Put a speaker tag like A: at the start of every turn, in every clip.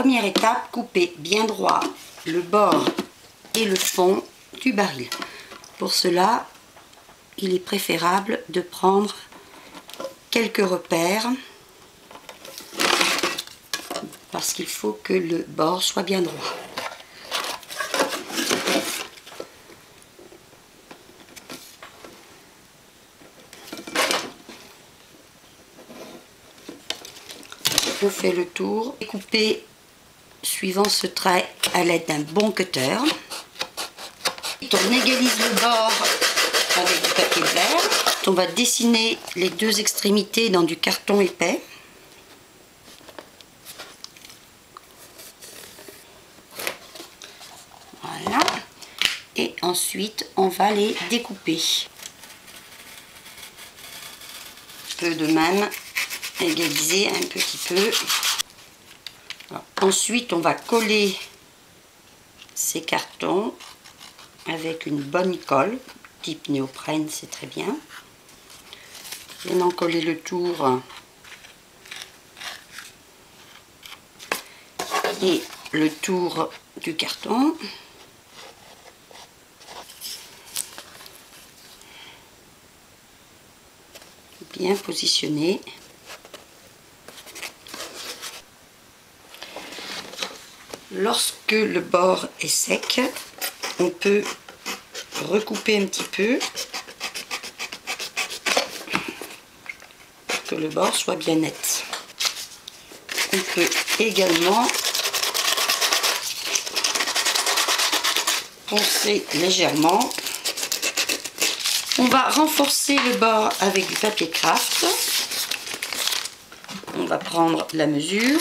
A: première étape, couper bien droit le bord et le fond du baril. Pour cela, il est préférable de prendre quelques repères parce qu'il faut que le bord soit bien droit. On fait le tour et couper suivant ce trait à l'aide d'un bon cutter. On égalise le bord avec du papier vert. On va dessiner les deux extrémités dans du carton épais. Voilà. Et ensuite, on va les découper. On peut de même égaliser un petit peu. Alors, ensuite, on va coller ces cartons avec une bonne colle, type néoprène, c'est très bien. Maintenant, coller le tour et le tour du carton. Bien positionné. Lorsque le bord est sec, on peut recouper un petit peu pour que le bord soit bien net. On peut également poncer légèrement. On va renforcer le bord avec du papier craft. On va prendre la mesure,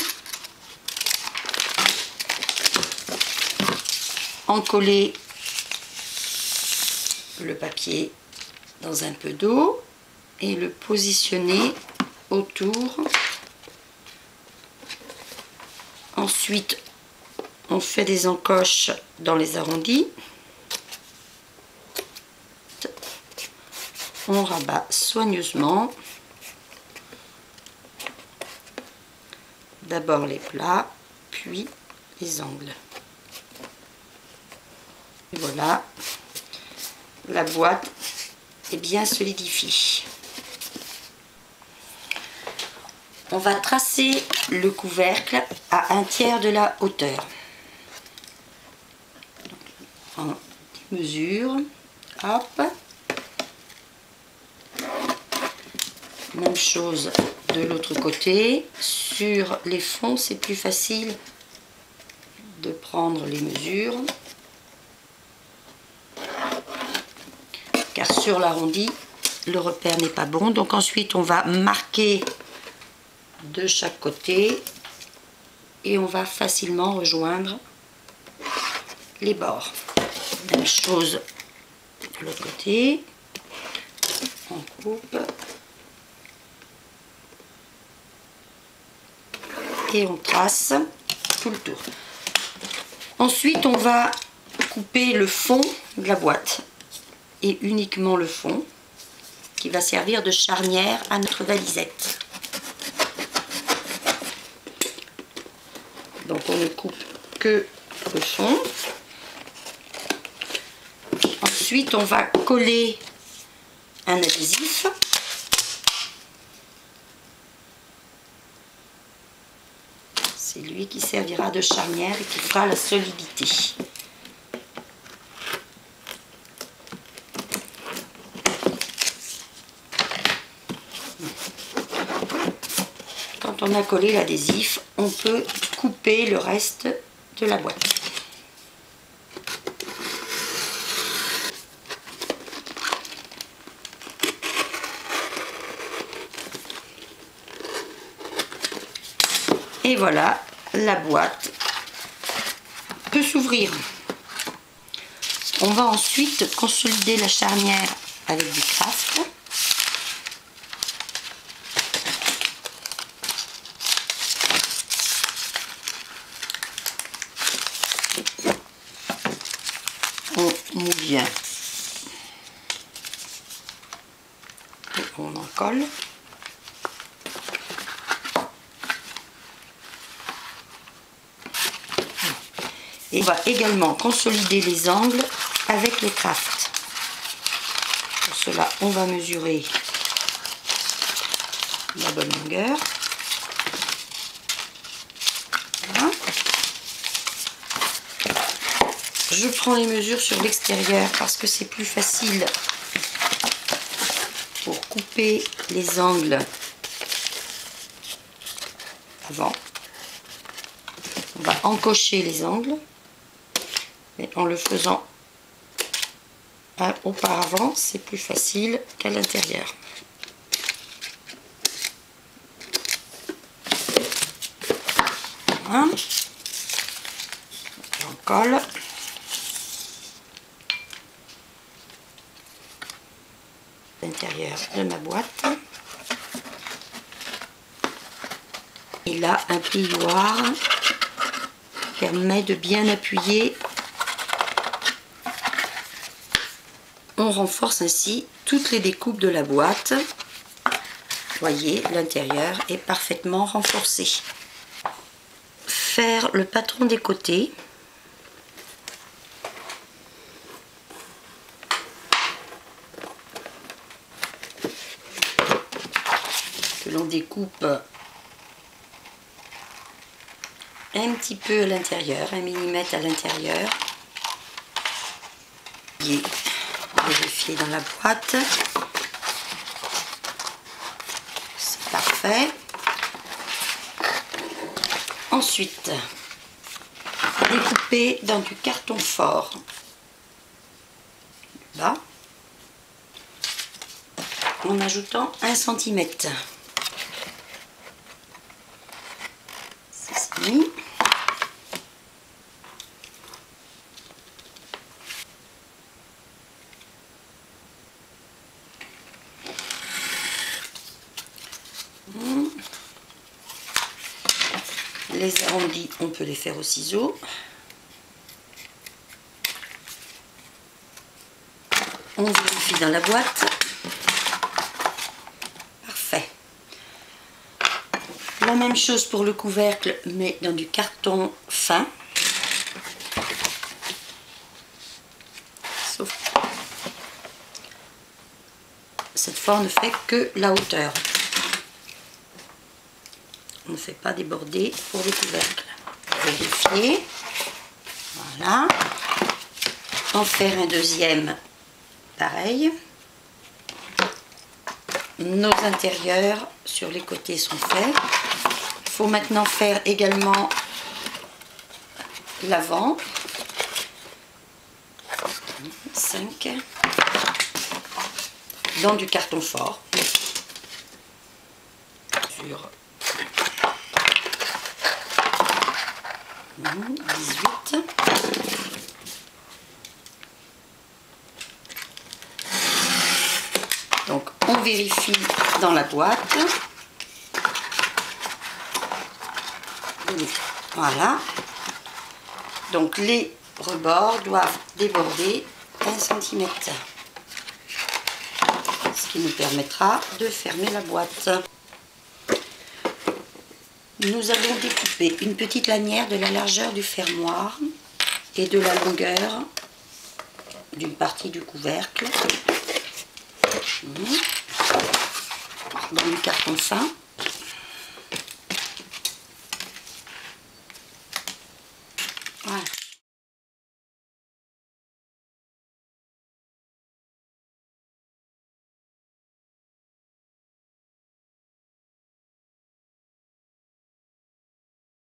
A: encoller le papier dans un peu d'eau et le positionner autour. Ensuite, on fait des encoches dans les arrondis. On rabat soigneusement. D'abord les plats, puis les angles. Et voilà, la boîte est bien solidifiée. On va tracer le couvercle à 1/3 de la hauteur. On prend des mesures, hop. Même chose de l'autre côté. Sur les fonds, c'est plus facile de prendre les mesures, car sur l'arrondi, le repère n'est pas bon. Donc ensuite, on va marquer de chaque côté et on va facilement rejoindre les bords. Même chose de l'autre côté. On coupe et on trace tout le tour. Ensuite, on va couper le fond de la boîte et uniquement le fond qui va servir de charnière à notre valisette. Donc on ne coupe que le fond. Ensuite, on va coller un adhésif. C'est lui qui servira de charnière et qui fera la solidité. Quand on a collé l'adhésif, on peut couper le reste de la boîte. Et voilà, la boîte peut s'ouvrir. On va ensuite consolider la charnière avec du craft. On moule bien. Et on en colle. Et on va également consolider les angles avec le craft. Pour cela, on va mesurer la bonne longueur. Voilà. Je prends les mesures sur l'extérieur parce que c'est plus facile pour couper les angles avant. On va encocher les angles, mais en le faisant auparavant, c'est plus facile qu'à l'intérieur. Voilà. J'en colle. L'intérieur de ma boîte. Et là, un plioir permet de bien appuyer. On renforce ainsi toutes les découpes de la boîte. Voyez, l'intérieur est parfaitement renforcé. Faire le patron des côtés. Que l'on découpe un petit peu à l'intérieur, 1 mm à l'intérieur. Vérifier dans la boîte. C'est parfait. Ensuite, découper dans du carton fort. Là, en ajoutant 1 cm. C'est mis. Les arrondis, on peut les faire au ciseau. On vérifie dans la boîte. Parfait. La même chose pour le couvercle, mais dans du carton fin. Sauf cette fois, on ne fait que la hauteur. On ne fait pas déborder pour le couvercle. Vérifier. Voilà. En faire un deuxième. Pareil. Nos intérieurs sur les côtés sont faits. Il faut maintenant faire également l'avant. 5. Dans du carton fort. Sur 18. Donc on vérifie dans la boîte. Voilà. Donc les rebords doivent déborder 1 cm. Ce qui nous permettra de fermer la boîte. Nous allons découper une petite lanière de la largeur du fermoir et de la longueur d'une partie du couvercle dans le carton fin.